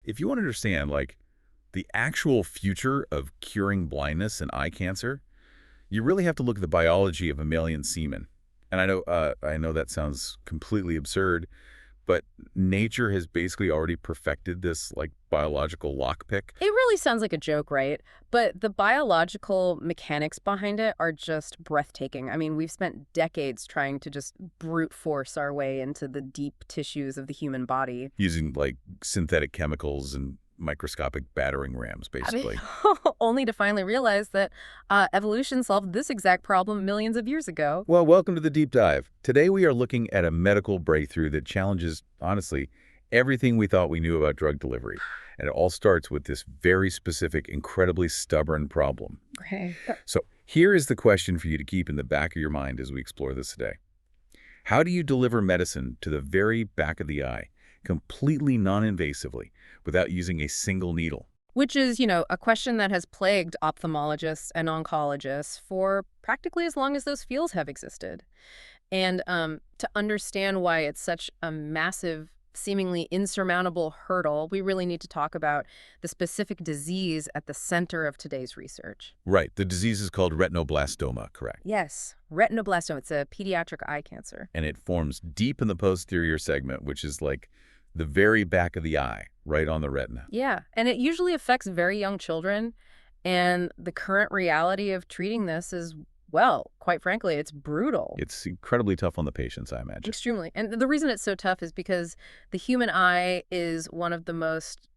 if you want to understand, like, the actual future of curing blindness and eye cancer, you really have to look at the biology of mammalian semen. And I know that sounds completely absurd, but nature has basically already perfected this, like, biological lockpick. It really sounds like a joke, right? But the biological mechanics behind it are just breathtaking. I mean, we've spent decades trying to just brute force our way into the deep tissues of the human body. Using, like, synthetic chemicals and microscopic battering rams, I mean, basically. only to finally realize that evolution solved this exact problem millions of years ago. Well, welcome to the deep dive. Today we are looking at a medical breakthrough that challenges, honestly, everything we thought we knew about drug delivery. And it all starts with this very specific, incredibly stubborn problem. Okay. So here is the question for you to keep in the back of your mind as we explore this today. How do you deliver medicine to the very back of the eye, completely non-invasively, without using a single needle? Which is, a question that has plagued ophthalmologists and oncologists for practically as long as those fields have existed. And to understand why it's such a massive, seemingly insurmountable hurdle, we really need to talk about the specific disease at the center of today's research. Right, the disease is called retinoblastoma, correct? Yes, retinoblastoma. It's a pediatric eye cancer. And it forms deep in the posterior segment, which is like the very back of the eye, right on the retina. Yeah, and it usually affects very young children. And the current reality of treating this is, well, quite frankly, it's brutal. It's incredibly tough on the patients, I imagine. Extremely. And the reason it's so tough is because the human eye is one of the most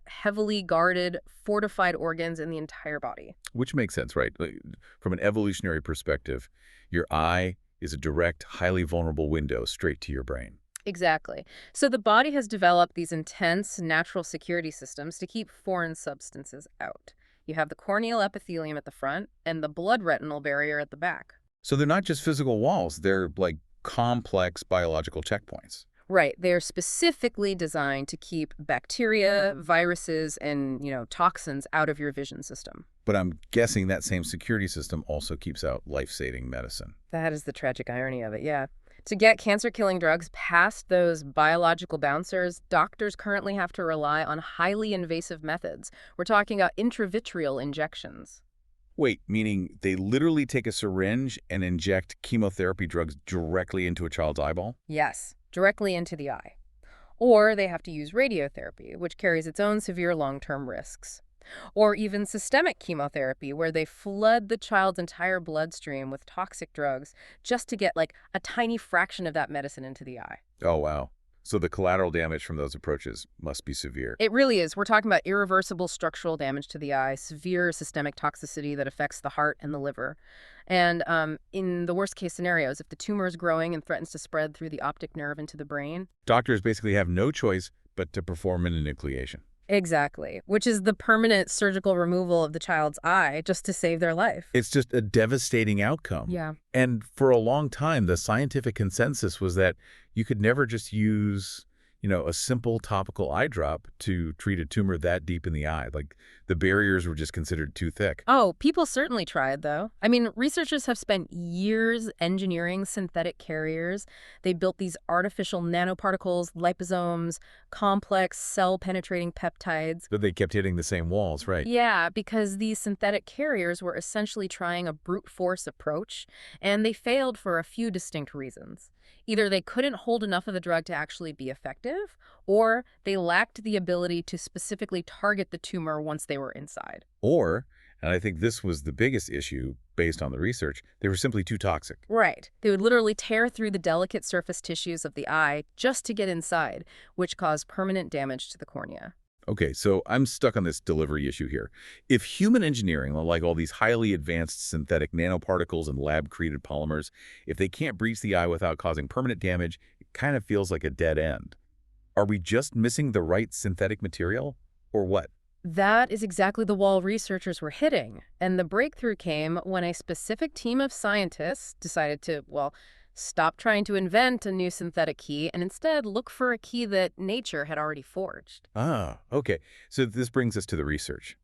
heavily guarded, fortified organs in the entire body. Which makes sense, right? Like, from an evolutionary perspective, your eye is a direct, highly vulnerable window straight to your brain. Exactly. So the body has developed these intense natural security systems to keep foreign substances out. You have the corneal epithelium at the front and the blood retinal barrier at the back. So they're not just physical walls, they're like complex biological checkpoints. Right. They're specifically designed to keep bacteria, viruses, and, toxins out of your vision system. But I'm guessing that same security system also keeps out life-saving medicine. That is the tragic irony of it, yeah. To get cancer-killing drugs past those biological bouncers, doctors currently have to rely on highly invasive methods. We're talking about intravitreal injections. Wait, meaning they literally take a syringe and inject chemotherapy drugs directly into a child's eyeball? Yes, directly into the eye. Or they have to use radiotherapy, which carries its own severe long-term risks. Or even systemic chemotherapy, where they flood the child's entire bloodstream with toxic drugs just to get, like, a tiny fraction of that medicine into the eye. Oh, wow. So the collateral damage from those approaches must be severe. It really is. We're talking about irreversible structural damage to the eye, severe systemic toxicity that affects the heart and the liver. And in the worst case scenarios, if the tumor is growing and threatens to spread through the optic nerve into the brain. Doctors basically have no choice but to perform an enucleation. Exactly, which is the permanent surgical removal of the child's eye just to save their life. It's just a devastating outcome. Yeah. And for a long time, the scientific consensus was that you could never just use, a simple topical eye drop to treat a tumor that deep in the eye. Like, the barriers were just considered too thick. Oh, people certainly tried, though. I mean, researchers have spent years engineering synthetic carriers. They built these artificial nanoparticles, liposomes, complex cell-penetrating peptides. But they kept hitting the same walls, right? Yeah, because these synthetic carriers were essentially trying a brute force approach, and they failed for a few distinct reasons. Either they couldn't hold enough of the drug to actually be effective, or they lacked the ability to specifically target the tumor once they were inside. Or, and I think this was the biggest issue based on the research, they were simply too toxic. Right. They would literally tear through the delicate surface tissues of the eye just to get inside, which caused permanent damage to the cornea. Okay, so I'm stuck on this delivery issue here. If human engineering, like all these highly advanced synthetic nanoparticles and lab-created polymers, if they can't breach the eye without causing permanent damage, it kind of feels like a dead end. Are we just missing the right synthetic material, or what? That is exactly the wall researchers were hitting. And the breakthrough came when a specific team of scientists decided to, stop trying to invent a new synthetic key and instead look for a key that nature had already forged. Ah, okay. So this brings us to the research.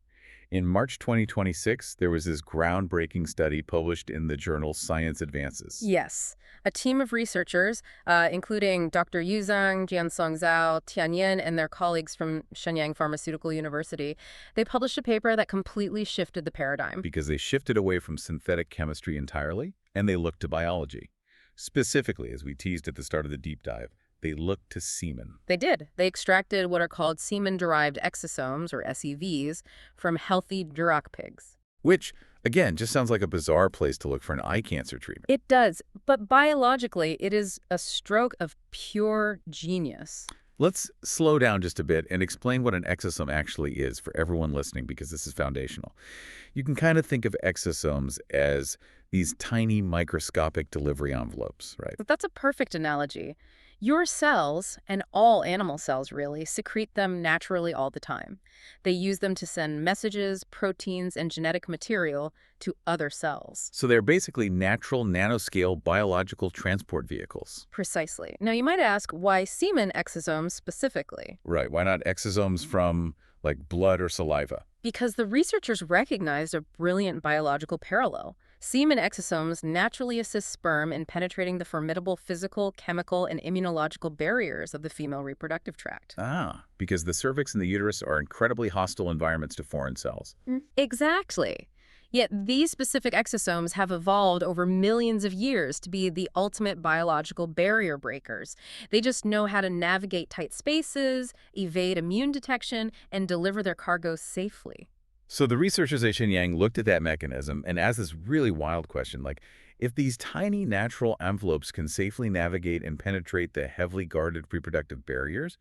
In March 2026, there was this groundbreaking study published in the journal Science Advances. Yes. A team of researchers, including Dr. Yu Zhang, Jiansong Zhao, Tian Yin, and their colleagues from Shenyang Pharmaceutical University, they published a paper that completely shifted the paradigm. Because they shifted away from synthetic chemistry entirely, and they looked to biology. Specifically, as we teased at the start of the deep dive, they looked to semen. They did. They extracted what are called semen-derived exosomes, or SEVs, from healthy Duroc pigs. Which, again, just sounds like a bizarre place to look for an eye cancer treatment. It does, but biologically, it is a stroke of pure genius. Let's slow down just a bit and explain what an exosome actually is for everyone listening, because this is foundational. You can kind of think of exosomes as these tiny microscopic delivery envelopes, right? But that's a perfect analogy. Your cells, and all animal cells really, secrete them naturally all the time. They use them to send messages, proteins, and genetic material to other cells. So they're basically natural nanoscale biological transport vehicles. Precisely. Now, you might ask, why semen exosomes specifically? Right. Why not exosomes from, like, blood or saliva? Because the researchers recognized a brilliant biological parallel. Semen exosomes naturally assist sperm in penetrating the formidable physical, chemical, and immunological barriers of the female reproductive tract. Ah, because the cervix and the uterus are incredibly hostile environments to foreign cells. Exactly. Yet these specific exosomes have evolved over millions of years to be the ultimate biological barrier breakers. They just know how to navigate tight spaces, evade immune detection, and deliver their cargo safely. So the researchers at Shenyang looked at that mechanism and asked this really wild question, like, if these tiny natural envelopes can safely navigate and penetrate the heavily guarded reproductive barriers,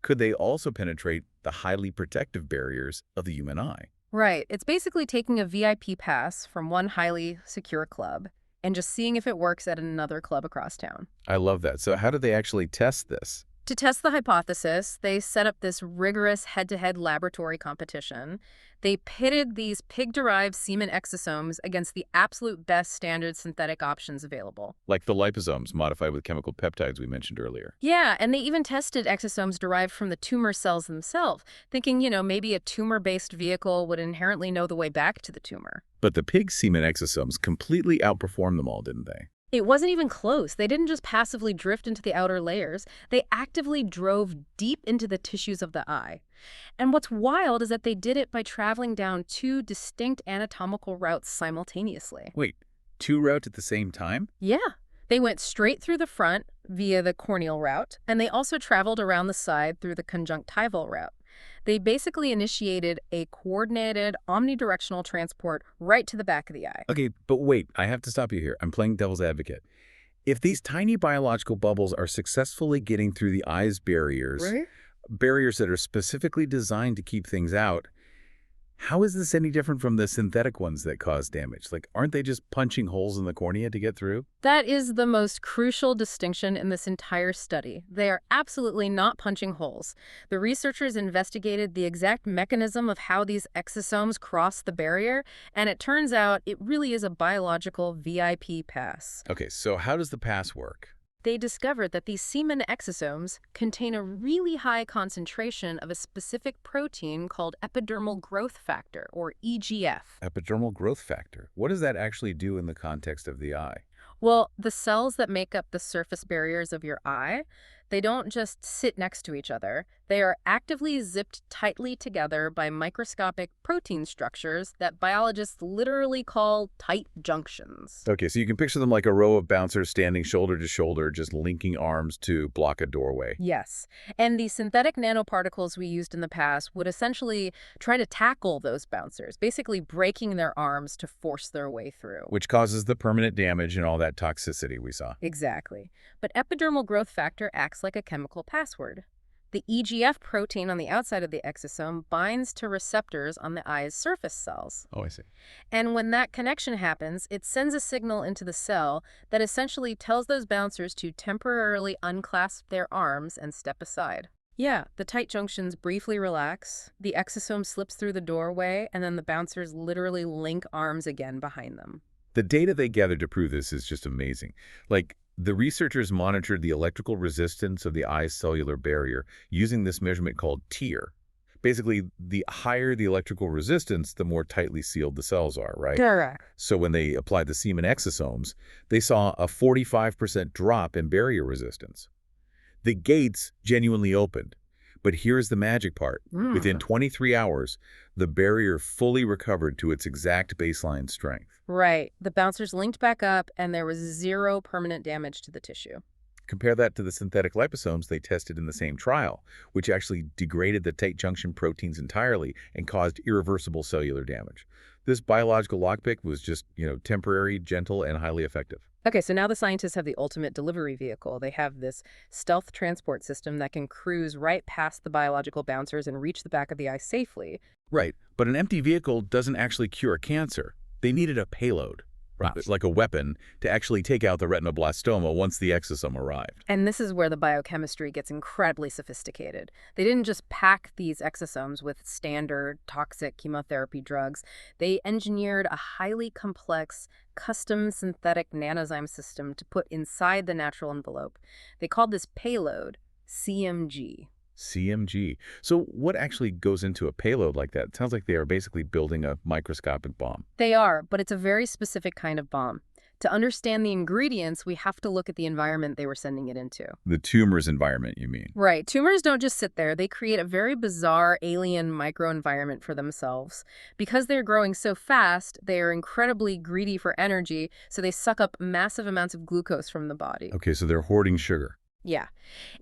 could they also penetrate the highly protective barriers of the human eye? Right. It's basically taking a VIP pass from one highly secure club and just seeing if it works at another club across town. I love that. So how did they actually test this? To test the hypothesis, they set up this rigorous head-to-head laboratory competition. They pitted these pig-derived semen exosomes against the absolute best standard synthetic options available. Like the liposomes modified with chemical peptides we mentioned earlier. Yeah, and they even tested exosomes derived from the tumor cells themselves, thinking, maybe a tumor-based vehicle would inherently know the way back to the tumor. But the pig semen exosomes completely outperformed them all, didn't they? It wasn't even close. They didn't just passively drift into the outer layers. They actively drove deep into the tissues of the eye. And what's wild is that they did it by traveling down two distinct anatomical routes simultaneously. Wait, two routes at the same time? Yeah. They went straight through the front via the corneal route, and they also traveled around the side through the conjunctival route. They basically initiated a coordinated, omnidirectional transport right to the back of the eye. Okay, but wait, I have to stop you here. I'm playing devil's advocate. If these tiny biological bubbles are successfully getting through the eye's barriers, Right? barriers that are specifically designed to keep things out, how is this any different from the synthetic ones that cause damage? Like, aren't they just punching holes in the cornea to get through? That is the most crucial distinction in this entire study. They are absolutely not punching holes. The researchers investigated the exact mechanism of how these exosomes cross the barrier, and it turns out it really is a biological VIP pass. Okay, so how does the pass work? They discovered that these semen exosomes contain a really high concentration of a specific protein called epidermal growth factor, or EGF. Epidermal growth factor. What does that actually do in the context of the eye? Well, the cells that make up the surface barriers of your eye, they don't just sit next to each other. They are actively zipped tightly together by microscopic protein structures that biologists literally call tight junctions. Okay, so you can picture them like a row of bouncers standing shoulder to shoulder, just linking arms to block a doorway. Yes, and the synthetic nanoparticles we used in the past would essentially try to tackle those bouncers, basically breaking their arms to force their way through. Which causes the permanent damage and all that toxicity we saw. Exactly. But epidermal growth factor acts like a chemical password. The EGF protein on the outside of the exosome binds to receptors on the eye's surface cells. Oh, I see. And when that connection happens, it sends a signal into the cell that essentially tells those bouncers to temporarily unclasp their arms and step aside. Yeah, the tight junctions briefly relax, the exosome slips through the doorway, and then the bouncers literally link arms again behind them. The data they gathered to prove this is just amazing. Like, the researchers monitored the electrical resistance of the eye's cellular barrier using this measurement called TEER. Basically, the higher the electrical resistance, the more tightly sealed the cells are, right? Correct. So when they applied the semen exosomes, they saw a 45% drop in barrier resistance. The gates genuinely opened. But here's the magic part. Within 23 hours, the barrier fully recovered to its exact baseline strength. Right. The bouncers linked back up, and there was zero permanent damage to the tissue. Compare that to the synthetic liposomes they tested in the same trial, which actually degraded the tight junction proteins entirely and caused irreversible cellular damage. This biological lockpick was just, temporary, gentle, and highly effective. Okay, so now the scientists have the ultimate delivery vehicle. They have this stealth transport system that can cruise right past the biological bouncers and reach the back of the eye safely. Right, but an empty vehicle doesn't actually cure cancer. They needed a payload, Right. like a weapon, to actually take out the retinoblastoma once the exosome arrived. And this is where the biochemistry gets incredibly sophisticated. They didn't just pack these exosomes with standard toxic chemotherapy drugs. They engineered a highly complex, custom synthetic nanozyme system to put inside the natural envelope. They called this payload CMG. CMG. So what actually goes into a payload like that? It sounds like they are basically building a microscopic bomb. They are, but it's a very specific kind of bomb. To understand the ingredients, we have to look at the environment they were sending it into. The tumor's environment, you mean? Right. Tumors don't just sit there. They create a very bizarre alien microenvironment for themselves. Because they're growing so fast, they are incredibly greedy for energy, so they suck up massive amounts of glucose from the body. Okay, so they're hoarding sugar. Yeah.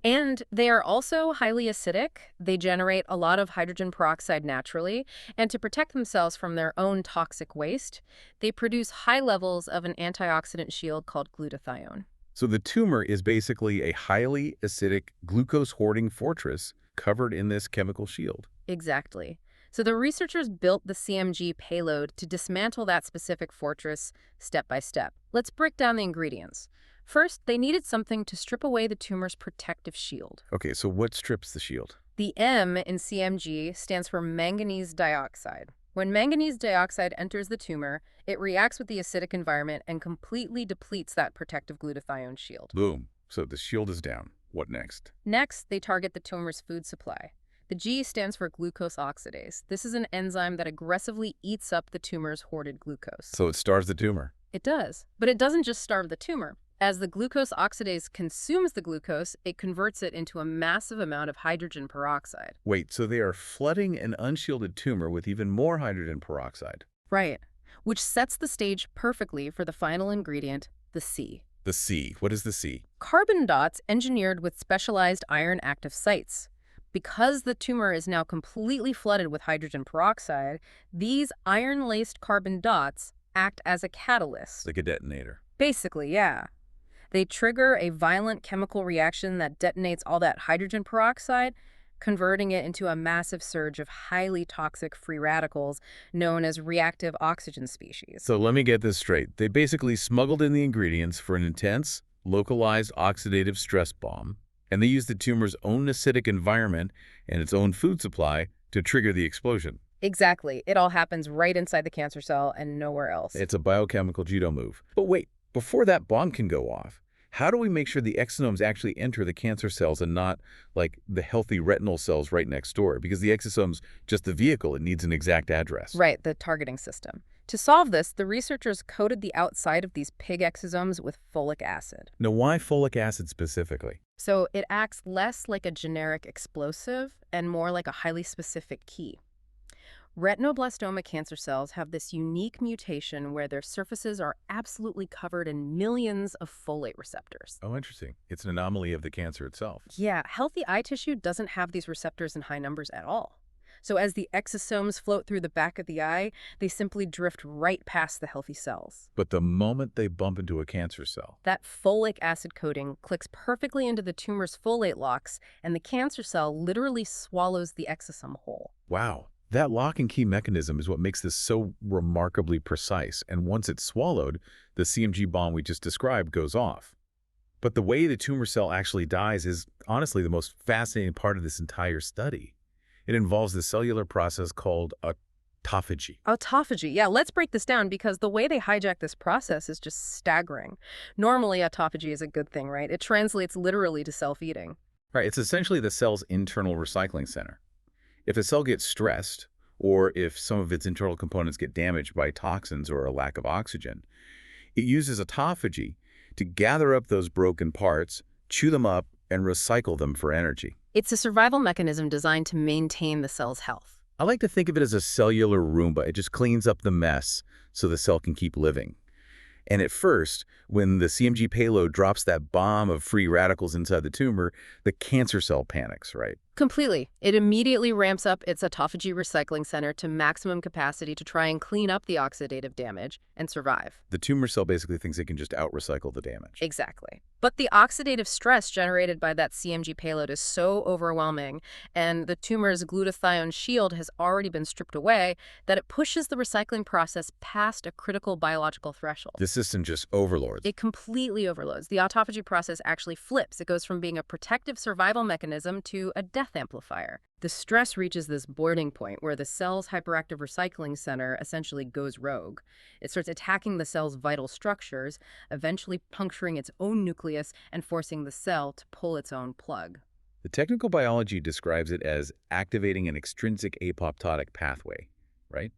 And they are also highly acidic. They generate a lot of hydrogen peroxide naturally. And to protect themselves from their own toxic waste, they produce high levels of an antioxidant shield called glutathione. So the tumor is basically a highly acidic glucose-hoarding fortress covered in this chemical shield. Exactly. So the researchers built the CMG payload to dismantle that specific fortress step by step. Let's break down the ingredients. First, they needed something to strip away the tumor's protective shield. Okay, so what strips the shield? The M in CMG stands for manganese dioxide. When manganese dioxide enters the tumor, it reacts with the acidic environment and completely depletes that protective glutathione shield. Boom. So the shield is down. What next? Next, they target the tumor's food supply. The G stands for glucose oxidase. This is an enzyme that aggressively eats up the tumor's hoarded glucose. So it starves the tumor. It does. But it doesn't just starve the tumor. As the glucose oxidase consumes the glucose, it converts it into a massive amount of hydrogen peroxide. Wait, so they are flooding an unshielded tumor with even more hydrogen peroxide. Right. Which sets the stage perfectly for the final ingredient, the C. The C. What is the C? Carbon dots engineered with specialized iron active sites. Because the tumor is now completely flooded with hydrogen peroxide, these iron-laced carbon dots act as a catalyst. Like a detonator. Basically, yeah. They trigger a violent chemical reaction that detonates all that hydrogen peroxide, converting it into a massive surge of highly toxic free radicals known as reactive oxygen species. So let me get this straight. They basically smuggled in the ingredients for an intense, localized oxidative stress bomb, and they used the tumor's own acidic environment and its own food supply to trigger the explosion. Exactly. It all happens right inside the cancer cell and nowhere else. It's a biochemical judo move. But wait, before that bomb can go off, how do we make sure the exosomes actually enter the cancer cells and not, like, the healthy retinal cells right next door? Because the exosome's just the vehicle. It needs an exact address. Right, the targeting system. To solve this, the researchers coated the outside of these pig exosomes with folic acid. Now, why folic acid specifically? So it acts less like a generic explosive and more like a highly specific key. Retinoblastoma cancer cells have this unique mutation where their surfaces are absolutely covered in millions of folate receptors. Oh, interesting. It's an anomaly of the cancer itself. Yeah, healthy eye tissue doesn't have these receptors in high numbers at all. So as the exosomes float through the back of the eye, they simply drift right past the healthy cells. But the moment they bump into a cancer cell, That folic acid coating clicks perfectly into the tumor's folate locks, and the cancer cell literally swallows the exosome whole. wow, that lock and key mechanism is what makes this so remarkably precise. And once it's swallowed, the CMG bomb we just described goes off. But the way the tumor cell actually dies is honestly the most fascinating part of this entire study. It involves the cellular process called autophagy. Autophagy. Yeah, let's break this down because the way they hijack this process is just staggering. Normally, autophagy is a good thing, right? It translates literally to self-eating. Right, it's essentially the cell's internal recycling center. If a cell gets stressed, or if some of its internal components get damaged by toxins or a lack of oxygen, it uses autophagy to gather up those broken parts, chew them up, and recycle them for energy. It's a survival mechanism designed to maintain the cell's health. I like to think of it as a cellular Roomba. It just cleans up the mess so the cell can keep living. And at first, when the CMG payload drops that bomb of free radicals inside the tumor, the cancer cell panics, right? Completely. It immediately ramps up its autophagy recycling center to maximum capacity to try and clean up the oxidative damage and survive. The tumor cell basically thinks it can just out-recycle the damage. Exactly. But the oxidative stress generated by that CMG payload is so overwhelming, and the tumor's glutathione shield has already been stripped away, that it pushes the recycling process past a critical biological threshold. The system just overlords. It completely overloads. The autophagy process actually flips. It goes from being a protective survival mechanism to a death amplifier. The stress reaches this boiling point where the cell's hyperactive recycling center essentially goes rogue. It starts attacking the cell's vital structures, eventually puncturing its own nucleus and forcing the cell to pull its own plug. The technical biology describes it as activating an extrinsic apoptotic pathway, right?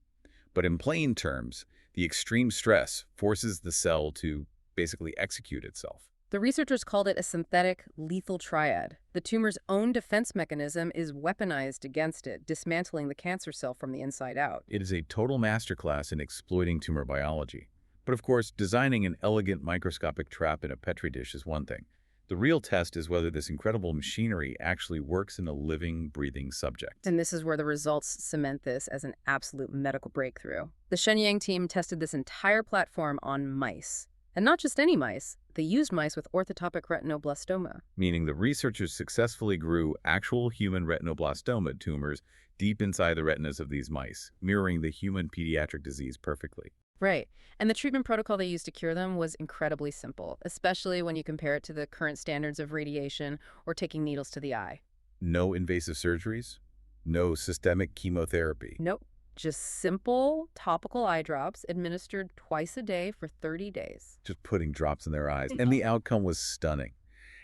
But in plain terms, the extreme stress forces the cell to basically execute itself. The researchers called it a synthetic lethal triad. The tumor's own defense mechanism is weaponized against it, dismantling the cancer cell from the inside out. It is a total masterclass in exploiting tumor biology. But of course, designing an elegant microscopic trap in a petri dish is one thing. The real test is whether this incredible machinery actually works in a living, breathing subject. And this is where the results cement this as an absolute medical breakthrough. The Shenyang team tested this entire platform on mice. And not just any mice. They used mice with orthotopic retinoblastoma. Meaning the researchers successfully grew actual human retinoblastoma tumors deep inside the retinas of these mice, mirroring the human pediatric disease perfectly. Right. And the treatment protocol they used to cure them was incredibly simple, especially when you compare it to the current standards of radiation or taking needles to the eye. No invasive surgeries, no systemic chemotherapy. Nope. Just simple topical eye drops administered twice a day for 30 days. Just putting drops in their eyes. And the outcome was stunning.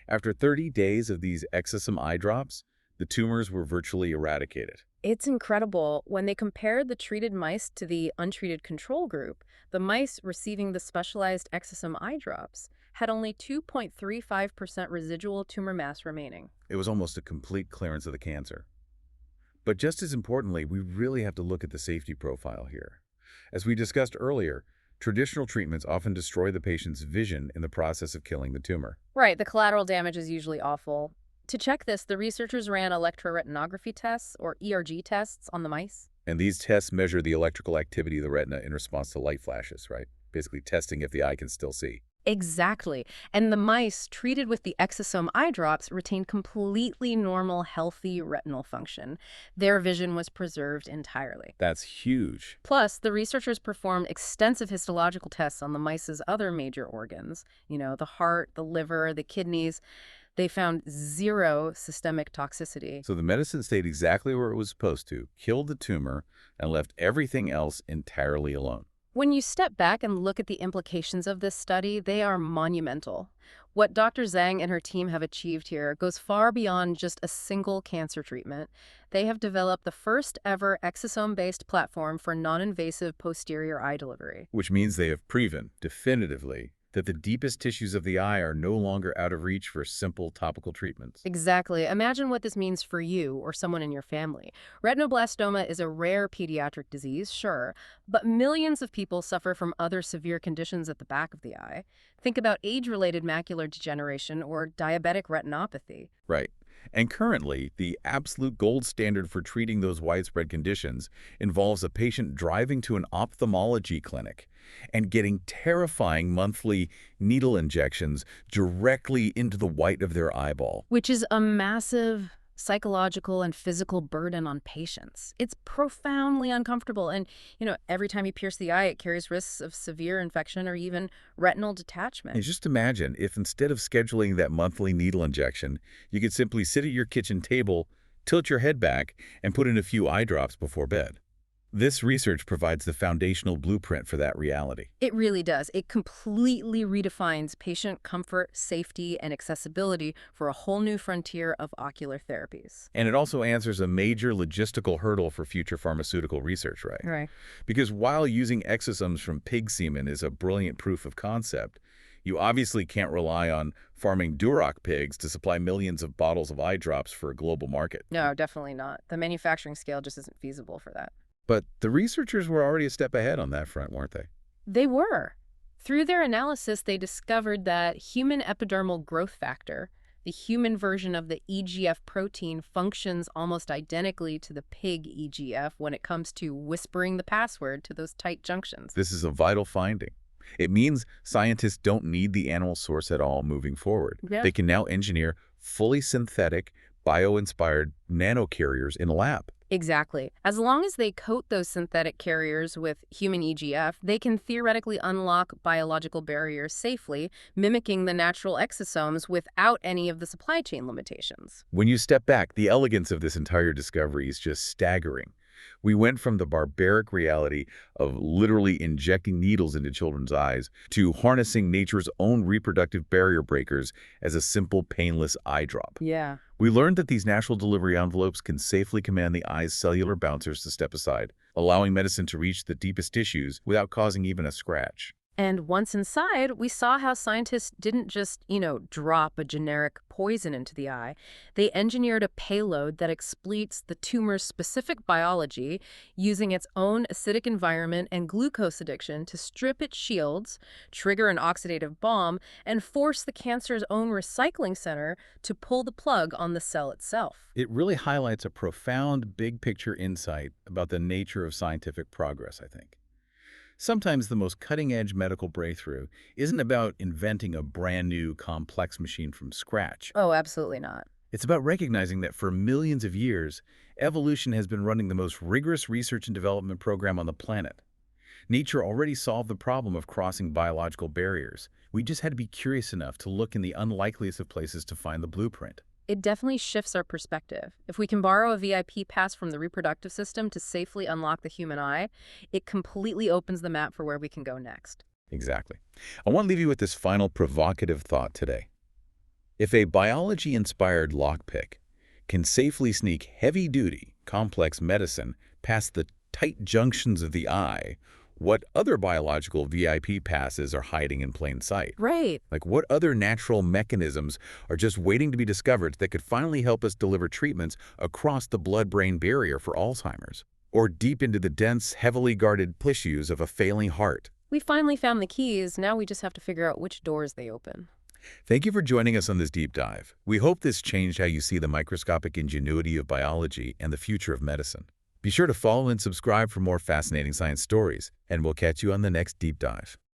After 30 days of these exosome eye drops, the tumors were virtually eradicated. It's incredible. When they compared the treated mice to the untreated control group, the mice receiving the specialized exosome eye drops had only 2.35% residual tumor mass remaining. It was almost a complete clearance of the cancer. But just as importantly, we really have to look at the safety profile here. As we discussed earlier, traditional treatments often destroy the patient's vision in the process of killing the tumor. Right, the collateral damage is usually awful. To check this, the researchers ran electroretinography tests, or ERG tests, on the mice. And these tests measure the electrical activity of the retina in response to light flashes, right? Basically testing if the eye can still see. Exactly. And the mice treated with the exosome eye drops retained completely normal, healthy retinal function. Their vision was preserved entirely. That's huge. Plus, the researchers performed extensive histological tests on the mice's other major organs, the heart, the liver, the kidneys. They found zero systemic toxicity. So the medicine stayed exactly where it was supposed to, killed the tumor, and left everything else entirely alone. When you step back and look at the implications of this study, they are monumental. What Dr. Zhang and her team have achieved here goes far beyond just a single cancer treatment. They have developed the first ever exosome-based platform for non-invasive posterior eye delivery. Which means they have proven, definitively, that the deepest tissues of the eye are no longer out of reach for simple topical treatments. Exactly. Imagine what this means for you or someone in your family. Retinoblastoma is a rare pediatric disease, sure, but millions of people suffer from other severe conditions at the back of the eye. Think about age-related macular degeneration or diabetic retinopathy. Right. And currently, the absolute gold standard for treating those widespread conditions involves a patient driving to an ophthalmology clinic and getting terrifying monthly needle injections directly into the white of their eyeball. Which is a massive psychological and physical burden on patients. It's profoundly uncomfortable. And, every time you pierce the eye, it carries risks of severe infection or even retinal detachment. And just imagine if instead of scheduling that monthly needle injection, you could simply sit at your kitchen table, tilt your head back, and put in a few eye drops before bed. This research provides the foundational blueprint for that reality. It really does. It completely redefines patient comfort, safety, and accessibility for a whole new frontier of ocular therapies. And it also answers a major logistical hurdle for future pharmaceutical research, right? Right. Because while using exosomes from pig semen is a brilliant proof of concept, you obviously can't rely on farming Duroc pigs to supply millions of bottles of eye drops for a global market. No, definitely not. The manufacturing scale just isn't feasible for that. But the researchers were already a step ahead on that front, weren't they? They were. Through their analysis, they discovered that human epidermal growth factor, the human version of the EGF protein, functions almost identically to the pig EGF when it comes to whispering the password to those tight junctions. This is a vital finding. It means scientists don't need the animal source at all moving forward. Yeah. They can now engineer fully synthetic, bio-inspired nanocarriers in a lab. Exactly. As long as they coat those synthetic carriers with human EGF, they can theoretically unlock biological barriers safely, mimicking the natural exosomes without any of the supply chain limitations. When you step back, the elegance of this entire discovery is just staggering. We went from the barbaric reality of literally injecting needles into children's eyes to harnessing nature's own reproductive barrier breakers as a simple, painless eye drop. Yeah. We learned that these natural delivery envelopes can safely command the eye's cellular bouncers to step aside, allowing medicine to reach the deepest tissues without causing even a scratch. And once inside, we saw how scientists didn't just, drop a generic poison into the eye. They engineered a payload that exploits the tumor's specific biology using its own acidic environment and glucose addiction to strip its shields, trigger an oxidative bomb, and force the cancer's own recycling center to pull the plug on the cell itself. It really highlights a profound, big-picture insight about the nature of scientific progress, I think. Sometimes the most cutting-edge medical breakthrough isn't about inventing a brand new, complex machine from scratch. Oh, absolutely not. It's about recognizing that for millions of years, evolution has been running the most rigorous research and development program on the planet. Nature already solved the problem of crossing biological barriers. We just had to be curious enough to look in the unlikeliest of places to find the blueprint. It definitely shifts our perspective. If we can borrow a VIP pass from the reproductive system to safely unlock the human eye, it completely opens the map for where we can go next. Exactly. I want to leave you with this final provocative thought today. If a biology-inspired lockpick can safely sneak heavy-duty, complex medicine past the tight junctions of the eye, what other biological VIP passes are hiding in plain sight? Right. Like what other natural mechanisms are just waiting to be discovered that could finally help us deliver treatments across the blood-brain barrier for Alzheimer's? Or deep into the dense, heavily guarded tissues of a failing heart? We finally found the keys. Now we just have to figure out which doors they open. Thank you for joining us on this deep dive. We hope this changed how you see the microscopic ingenuity of biology and the future of medicine. Be sure to follow and subscribe for more fascinating science stories, and we'll catch you on the next deep dive.